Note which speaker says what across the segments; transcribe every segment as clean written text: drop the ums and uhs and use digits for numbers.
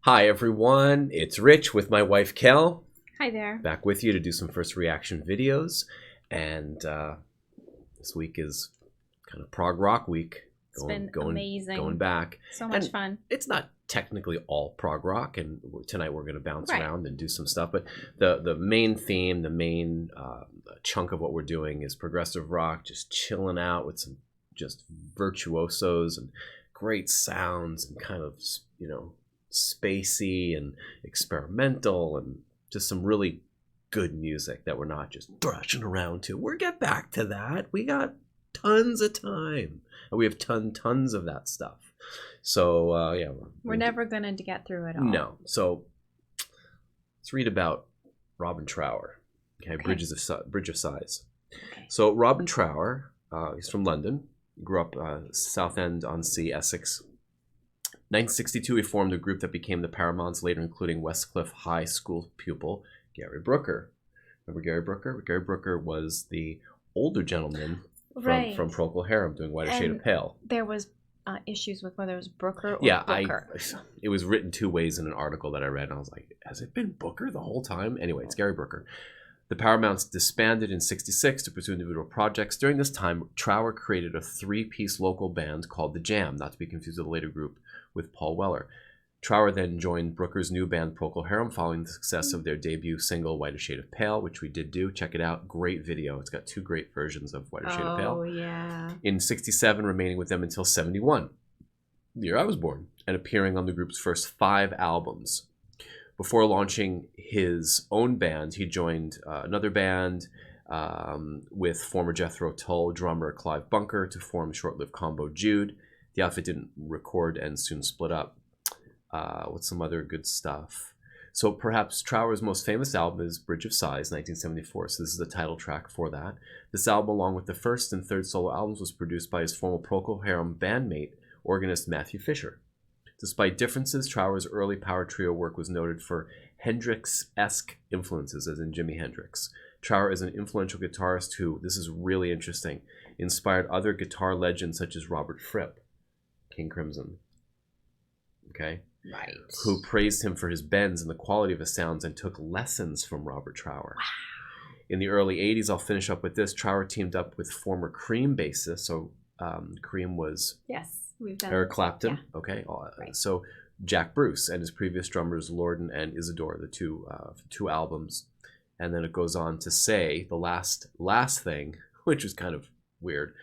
Speaker 1: Hi everyone, it's Rich with my wife Kel,
Speaker 2: Hi there.
Speaker 1: back with you to do some first reaction videos. And this week is kind of prog rock week.
Speaker 2: It's been amazing.
Speaker 1: Going back.
Speaker 2: So much fun.
Speaker 1: It's not technically all prog rock, and tonight we're going to bounce
Speaker 2: Right.
Speaker 1: around and do some stuff. But the main theme, the main chunk of what we're doing is progressive rock, just chilling out with some just virtuosos and great sounds and kind of, you know, spacey and experimental and just some really good music that we're not just thrashing around to. We'll get back to that. We got tons of time. And we have tons of that stuff. So yeah,
Speaker 2: we're never going to get through it all.
Speaker 1: No. So let's read about Robin Trower. Okay, Bridge of Sighs.
Speaker 2: Okay.
Speaker 1: So Robin Trower, he's from London. Grew up Southend-on-Sea, Essex. 1962, he formed a group that became the Paramounts, later including Westcliff High School pupil Gary Brooker. Remember Gary Brooker? Gary Brooker was the older gentleman from Procol Harum doing Whiter Shade of Pale.
Speaker 2: There was issues with whether it was Brooker or
Speaker 1: Booker. It was written two ways in an article that I read, and I was like, has it been Booker the whole time? Anyway, it's Gary Brooker. The Paramounts disbanded in '66 to pursue individual projects. During this time, Trower created a three-piece local band called The Jam, not to be confused with the later group with Paul Weller. Trower then joined Brooker's new band Procol Harum following the success of their debut single Whiter Shade of Pale, which we did do. Check it out. Great video. It's got two great versions of Whiter Shade of Pale.
Speaker 2: Oh, yeah.
Speaker 1: In '67, remaining with them until '71, the year I was born, and appearing on the group's first 5 albums. Before launching his own band, he joined another band with former Jethro Tull drummer Clive Bunker to form the short-lived combo Jude. The outfit didn't record and soon split up. What's some other good stuff? So perhaps Trower's most famous album is Bridge of Sighs, 1974. So this is the title track for that. This album, along with the first and third solo albums, was produced by his former Procol Harum bandmate, organist Matthew Fisher. Despite differences, Trower's early power trio work was noted for Hendrix-esque influences, as in Jimi Hendrix. Trower is an influential guitarist who, this is really interesting, inspired other guitar legends such as Robert Fripp, King Crimson. Okay?
Speaker 2: Right.
Speaker 1: Who praised him for his bends and the quality of his sounds and took lessons from Robert Trower. Wow. In the early 80s, I'll finish up with this, Trower teamed up with former Cream bassist, so Cream was...
Speaker 2: Yes. We've done
Speaker 1: Eric Clapton,
Speaker 2: yeah.
Speaker 1: Okay.
Speaker 2: Right.
Speaker 1: So Jack Bruce and his previous drummers Lorden and Isidore, the two albums, and then it goes on to say the last thing, which is kind of weird.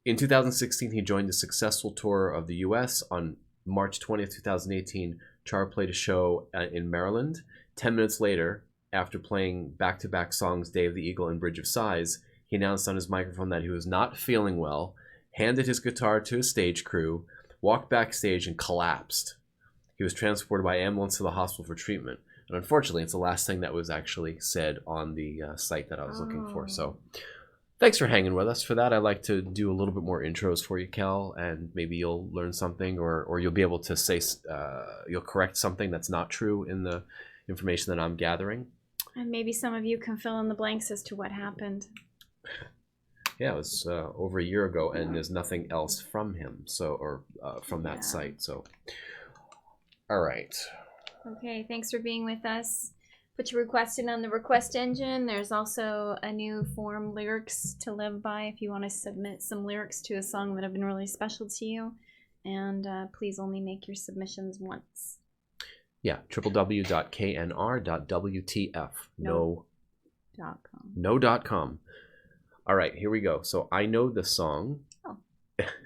Speaker 1: In 2016, he joined the successful tour of the U.S. On March 20th, 2018. Trower played a show in Maryland. 10 minutes later, after playing back-to-back songs Day of the Eagle and Bridge of Sighs, he announced on his microphone that he was not feeling well, handed his guitar to his stage crew, walked backstage, and collapsed. He was transported by ambulance to the hospital for treatment. And unfortunately, it's the last thing that was actually said on the site that I was looking for. So thanks for hanging with us for that. I like to do a little bit more intros for you, Kel, and maybe you'll learn something, or you'll be able to say, you'll correct something that's not true in the information that I'm gathering.
Speaker 2: And maybe some of you can fill in the blanks as to what happened.
Speaker 1: Yeah, it was over a year ago, and there's nothing else from him, from that site. So, all right.
Speaker 2: Okay, thanks for being with us. Put your request in on the request engine. There's also a new form, lyrics to live by, if you want to submit some lyrics to a song that have been really special to you. And please only make your submissions once. Yeah,
Speaker 1: www.knr.wtf.
Speaker 2: No.com.
Speaker 1: No.com. All right, here we go. So I know the song.
Speaker 2: Oh.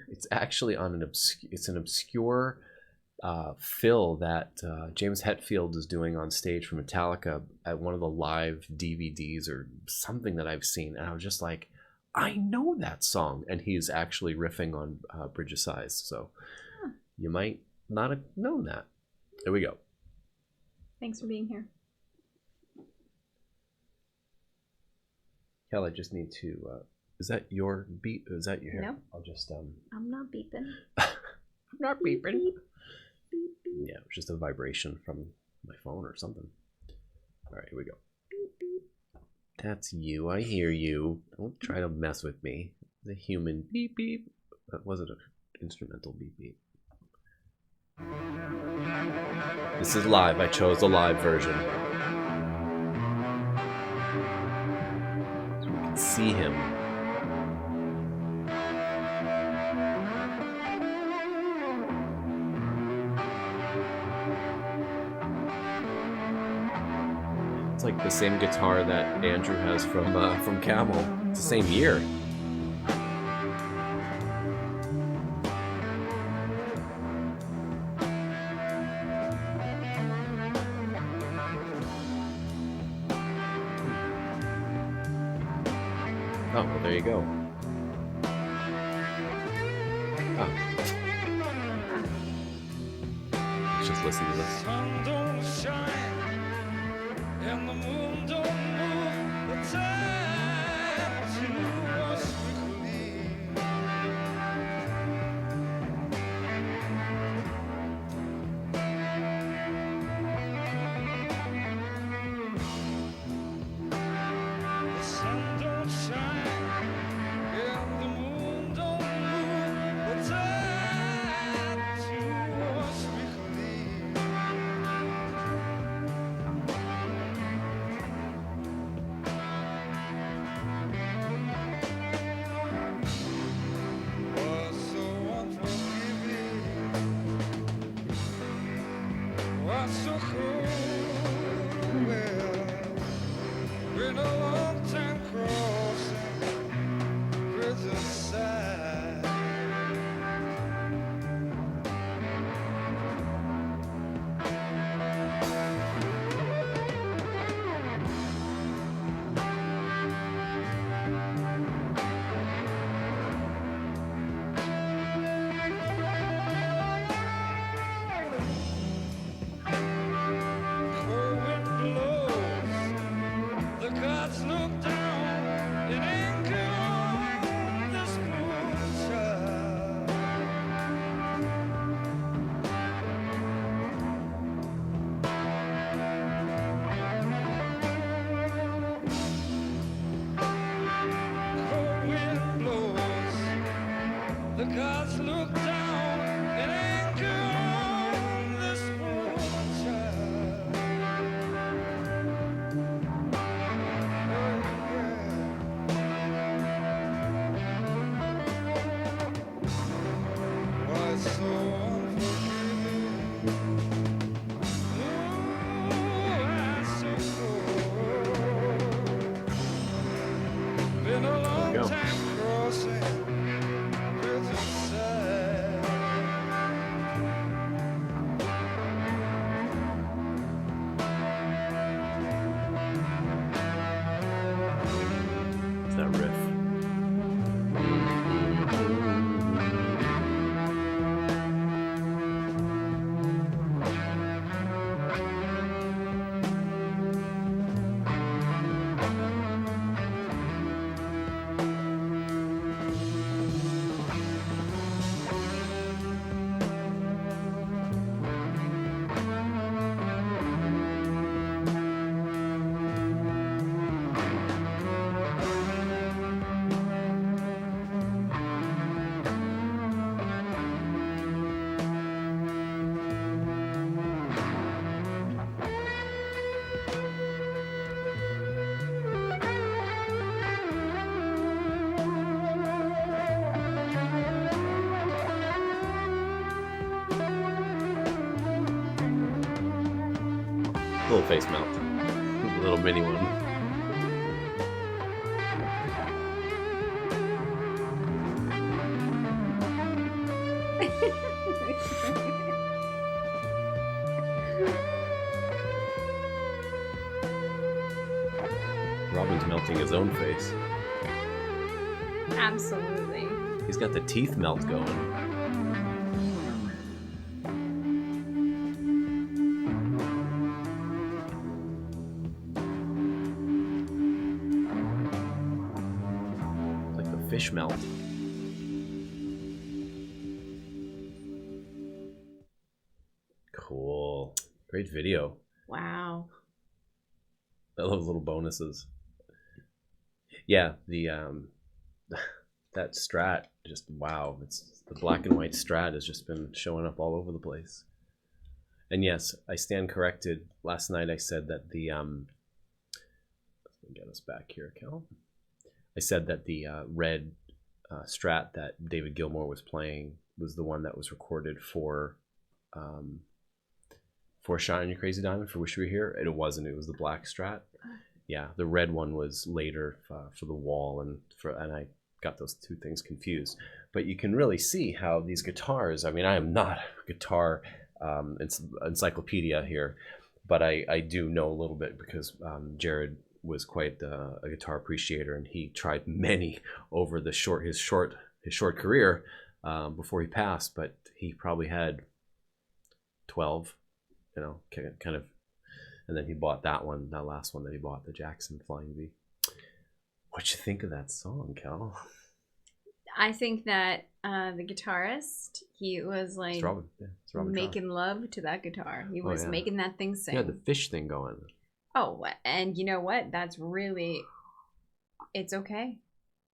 Speaker 1: It's actually on an obscure fill that James Hetfield is doing on stage for Metallica at one of the live DVDs or something that I've seen, and I was just like, I know that song, and he's actually riffing on Bridge of Sighs. So you might not have known that. There we go.
Speaker 2: Thanks for being here.
Speaker 1: Kel, I just need to, is that your beat? Is that your hair?
Speaker 2: No.
Speaker 1: I'll just,
Speaker 2: I'm not beeping.
Speaker 1: I'm not beeping. Beep, beep, beep. Yeah, it was just a vibration from my phone or something. All right, here we go. Beep, beep. That's you. I hear you. Don't try to mess with me. The human beep, beep. That wasn't an instrumental beep, beep. This is live. I chose the live version. So we can see him. It's like the same guitar that Andrew has from Camel. It's the same year. Oh, well, there you go. Oh. Let's just listen to this.
Speaker 3: Sun don't shine and the moon don't move, the time to us quickly. The sun don't shine and the moon don't move, the time to us quickly. Was so unforgiving, was so cruel. Been a long time crossing prison side. Cold wind blows, the gods look down in anger on this poor child. Cold wind blows, the gods look down in anger on this poor child. Why so unforgiving? Why so cold? Been a long
Speaker 1: go.
Speaker 3: time crossing prison side.
Speaker 1: It's that riff. Little face melt. Little mini one. Robin's melting his own face.
Speaker 2: Absolutely.
Speaker 1: He's got the teeth melt going. Like the fish melt. Cool. Great video.
Speaker 2: Wow.
Speaker 1: I love little bonuses. Yeah, the that Strat, just wow. It's the black and white Strat has just been showing up all over the place. And yes, I stand corrected. Last night I said that the let me get us back here, Kel. I said that the red Strat that David Gilmour was playing was the one that was recorded for Shine on You Crazy Diamond, for Wish You Were Here. And it wasn't. It was the black Strat. Yeah, the red one was later for the Wall, and I got those two things confused. But you can really see how these guitars. I mean, I am not a guitar encyclopedia here, but I do know a little bit because Jared was quite a guitar appreciator, and he tried many over his short career before he passed. But he probably had 12, kind of. And then he bought that last one that he bought, the Jackson Flying V. What you think of that song, Kel?
Speaker 2: I think that the guitarist, he was like
Speaker 1: It's Robin
Speaker 2: making love to that guitar. He was making that thing sing.
Speaker 1: Yeah, the fish thing going.
Speaker 2: Oh, and you know what? That's really, it's okay.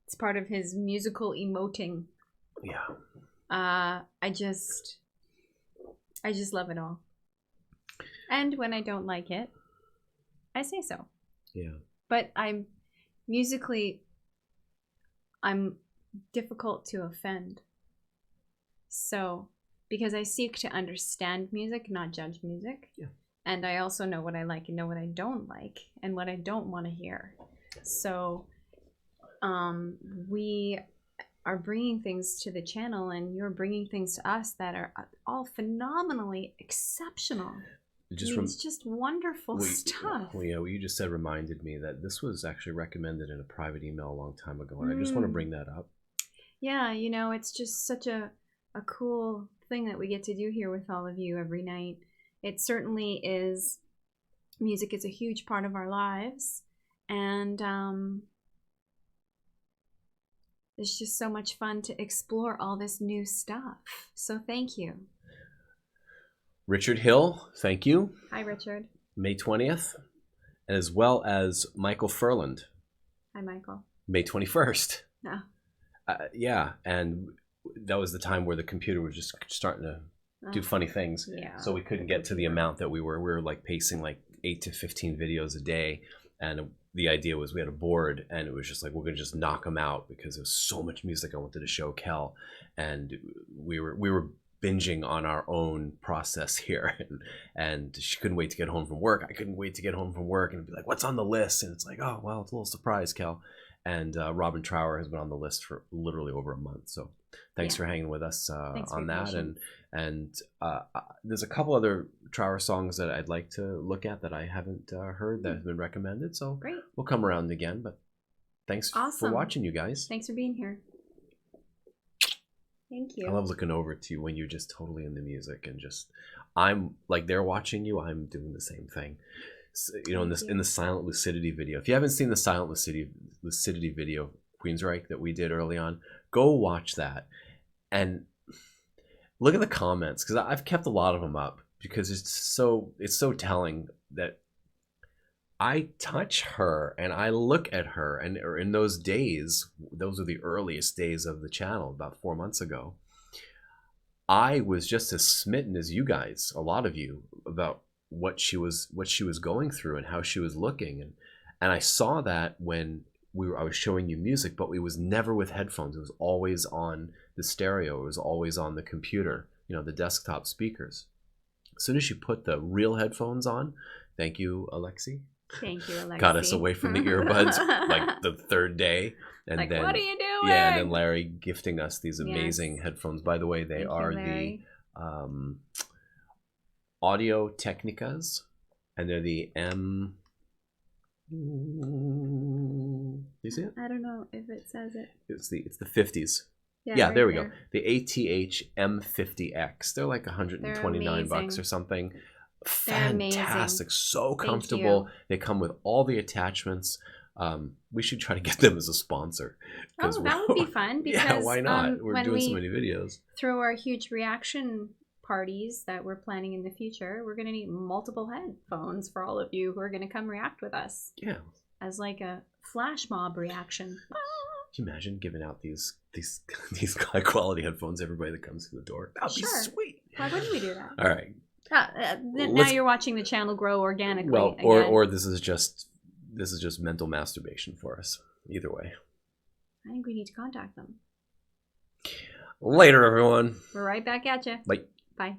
Speaker 2: It's part of his musical emoting.
Speaker 1: Yeah.
Speaker 2: I just love it all. And when I don't like it, I say so.
Speaker 1: Yeah.
Speaker 2: But I'm difficult to offend. So, because I seek to understand music, not judge music.
Speaker 1: Yeah.
Speaker 2: And I also know what I like and know what I don't like and what I don't want to hear. So, we are bringing things to the channel, and you're bringing things to us that are all phenomenally exceptional. It's just wonderful stuff.
Speaker 1: Well, yeah, what you just said reminded me that this was actually recommended in a private email a long time ago, and I just want to bring that up.
Speaker 2: Yeah, it's just such a cool thing that we get to do here with all of you every night. It certainly is. Music is a huge part of our lives, and it's just so much fun to explore all this new stuff. So thank you.
Speaker 1: Richard Hill, thank you.
Speaker 2: Hi, Richard.
Speaker 1: May 20th, as well as Michael Furland.
Speaker 2: Hi, Michael.
Speaker 1: May 21st.
Speaker 2: Yeah.
Speaker 1: Yeah, and that was the time where the computer was just starting to do funny things.
Speaker 2: Yeah.
Speaker 1: So we couldn't get to the amount that we were like pacing like 8 to 15 videos a day. And the idea was we had a board, and it was just like, we're going to just knock them out because there was so much music I wanted to show Kel. And we were binging on our own process here, and she couldn't wait to get home from work. I couldn't wait to get home from work and be like, what's on the list? And it's like, oh, well, it's a little surprise, Kel. And Robin Trower has been on the list for literally over a month. So thanks for hanging with us on that. And there's a couple other Trower songs that I'd like to look at that I haven't heard that have been recommended. So
Speaker 2: great. We'll
Speaker 1: come around again. But thanks for watching, you guys.
Speaker 2: Thanks for being here. Thank you.
Speaker 1: I love looking over to you when you're just totally in the music, and I'm like, they're watching you. I'm doing the same thing. So, in the Silent Lucidity video. If you haven't seen the Silent Lucidity video, Queensryche, that we did early on, go watch that and look at the comments, because I've kept a lot of them up because it's so telling that I touch her and I look at her, and in those days, those are the earliest days of the channel, about 4 months ago, I was just as smitten as you guys, a lot of you, about what she was going through and how she was looking, and I saw that when I was showing you music, but it was never with headphones. It was always on the stereo. It was always on the computer, the desktop speakers. As soon as you put the real headphones on, thank you, Alexi.
Speaker 2: Thank you, Alexi.
Speaker 1: Got us away from the earbuds like the third day. And
Speaker 2: like,
Speaker 1: then,
Speaker 2: what are you doing?
Speaker 1: Yeah, and then Larry gifting us these amazing headphones. By the way, they are the Audio Technicas, and they're the M. Do you see it?
Speaker 2: I don't know if it says it.
Speaker 1: It's the 50s.
Speaker 2: Yeah, right
Speaker 1: there we go. The ATH M50X. They're like $129 or something. Fantastic, so comfortable. They come with all the attachments. We should try to get them as a sponsor.
Speaker 2: Oh, that would be fun. Because,
Speaker 1: yeah, why not? We're doing so many videos.
Speaker 2: Through our huge reaction parties that we're planning in the future, we're going to need multiple headphones for all of you who are going to come react with us.
Speaker 1: Yeah.
Speaker 2: As like a flash mob reaction.
Speaker 1: Can you imagine giving out these high quality headphones to everybody that comes through the door? That'd be sweet.
Speaker 2: Why wouldn't we do that?
Speaker 1: All right.
Speaker 2: Now
Speaker 1: Let's-
Speaker 2: you're watching the channel grow organically.
Speaker 1: Well,
Speaker 2: again.
Speaker 1: or this is just mental masturbation for us. Either way.
Speaker 2: I think we need to contact them.
Speaker 1: Later, everyone.
Speaker 2: We're right back at you.
Speaker 1: Bye.
Speaker 2: Bye.